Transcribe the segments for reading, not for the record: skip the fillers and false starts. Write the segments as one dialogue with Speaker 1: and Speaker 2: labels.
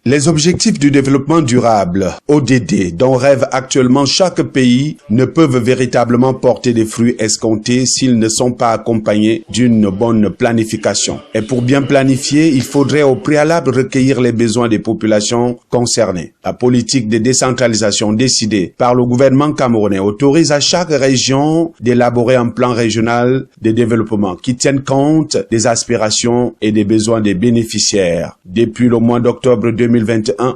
Speaker 1: Les objectifs du développement durable, ODD, dont rêve actuellement chaque pays, ne peuvent véritablement porter des fruits escomptés s'ils ne sont pas accompagnés d'une bonne planification. Et pour bien planifier, il faudrait au préalable recueillir les besoins des populations concernées. La politique de décentralisation décidée par le gouvernement camerounais autorise à chaque région d'élaborer un plan régional de développement qui tienne compte des aspirations et des besoins des bénéficiaires. Depuis le mois d'octobre 2021,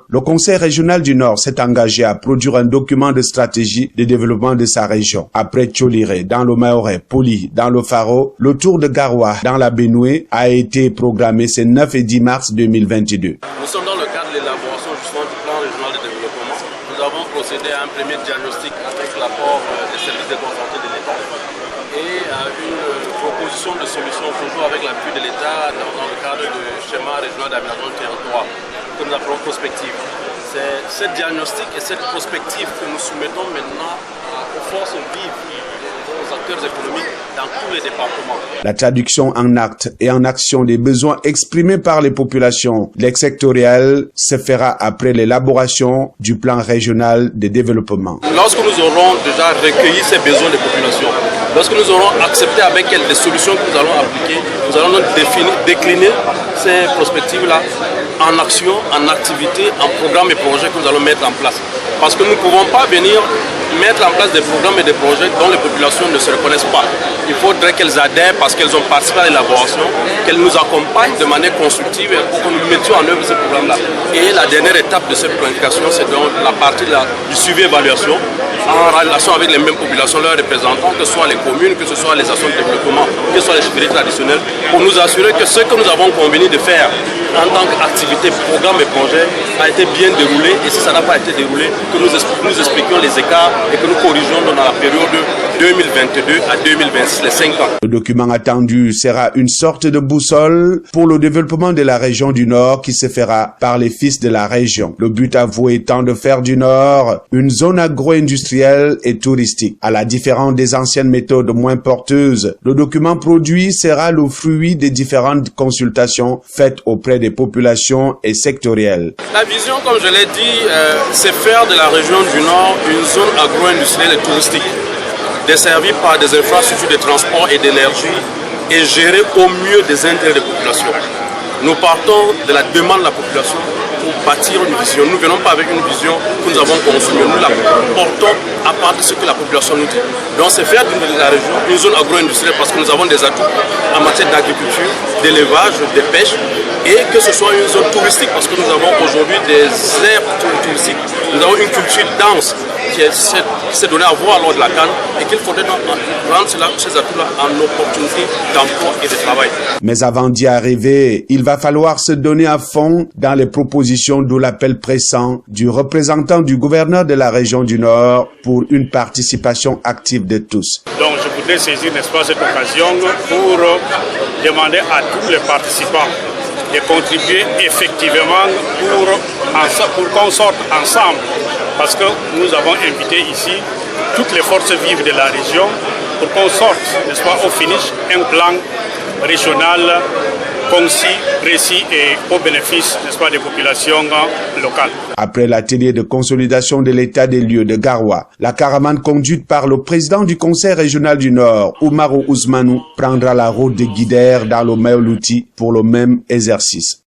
Speaker 1: le Conseil régional du Nord s'est engagé à produire un document de stratégie de développement de sa région. Après Tcholiré, dans le Mahorais, Poli, dans le Faro, le tour de Garoua, dans la Benoué, a été programmé ce 9 et 10 mars 2022.
Speaker 2: Nous sommes dans le cadre de l'élaboration justement du plan régional de développement. Nous avons procédé à un premier diagnostic avec l'apport des services déconcentrés de l'État et à une proposition de solution toujours avec l'appui de l'État dans le cadre du schéma régional d'aménagement du territoire que nous appelons prospective. C'est ce diagnostic et cette prospective que nous soumettons maintenant aux forces vives, aux acteurs économiques dans tous les départements.
Speaker 1: La traduction en actes et en action des besoins exprimés par les populations sectorielles se fera après l'élaboration du plan régional de développement.
Speaker 2: Lorsque nous aurons déjà recueilli ces besoins des populations, lorsque nous aurons accepté avec elles les solutions que nous allons appliquer, nous allons donc décliner ces prospectives-là en action, en activité, en programmes et projets que nous allons mettre en place. Parce que nous ne pouvons pas venir mettre en place des programmes et des projets dont les populations ne se reconnaissent pas. Il faudrait qu'elles adhèrent parce qu'elles ont participé à l'élaboration, qu'elles nous accompagnent de manière constructive pour que nous mettions en œuvre ces programmes-là. Et la dernière étape de cette planification, c'est donc la partie du suivi-évaluation en relation avec les mêmes populations, leurs représentants, que ce soit les communes, que ce soit les actions de développement, que ce soit les chefferies traditionnelles, pour nous assurer que ce que nous avons convenu de faire en tant qu'activité, programme et projet a été bien déroulé, et si ça n'a pas été déroulé, que nous expliquions les écarts et que nous corrigeons dans la période 2022 à 2026, les 5 ans.
Speaker 1: Le document attendu sera une sorte de boussole pour le développement de la région du Nord qui se fera par les fils de la région. Le but avoué étant de faire du Nord une zone agro-industrielle et touristique. À la différence des anciennes méthodes moins porteuses, le document produit sera le fruit des différentes consultations faites auprès des populations et sectorielles.
Speaker 2: La vision, comme je l'ai dit, c'est faire de la région du Nord une zone agro-industrielle et touristique, desservie par des infrastructures de transport et d'énergie et gérée au mieux des intérêts des populations. Nous partons de la demande de la population pour bâtir une vision. Nous ne venons pas avec une vision que nous avons conçue, mais nous la portons à part de ce que la population nous dit. Donc c'est faire de la région une zone agro-industrielle parce que nous avons des atouts en matière d'agriculture, d'élevage, de pêche, et que ce soit une zone touristique parce que nous avons aujourd'hui des aires touristiques. Nous avons une culture dense qui s'est donnée à voir lors de la CAN et qu'il faudrait rendre ces atouts-là en opportunité d'emploi et de travail.
Speaker 1: Mais avant d'y arriver, il va falloir se donner à fond dans les propositions, d'où l'appel pressant du représentant du gouverneur de la région du Nord pour une participation active de tous.
Speaker 3: Donc je voudrais saisir, n'est-ce pas, cette occasion pour demander à tous les participants de contribuer effectivement pour qu'on sorte ensemble. Parce que nous avons invité ici toutes les forces vives de la région pour qu'on sorte, n'est-ce pas, au finish, un plan régional concis, précis et au bénéfice, n'est-ce pas, des populations locales.
Speaker 1: Après l'atelier de consolidation de l'état des lieux de Garoua, la caravane conduite par le président du Conseil régional du Nord, Oumarou Ousmanou, prendra la route de Guidère dans le Mayo-Louti pour le même exercice.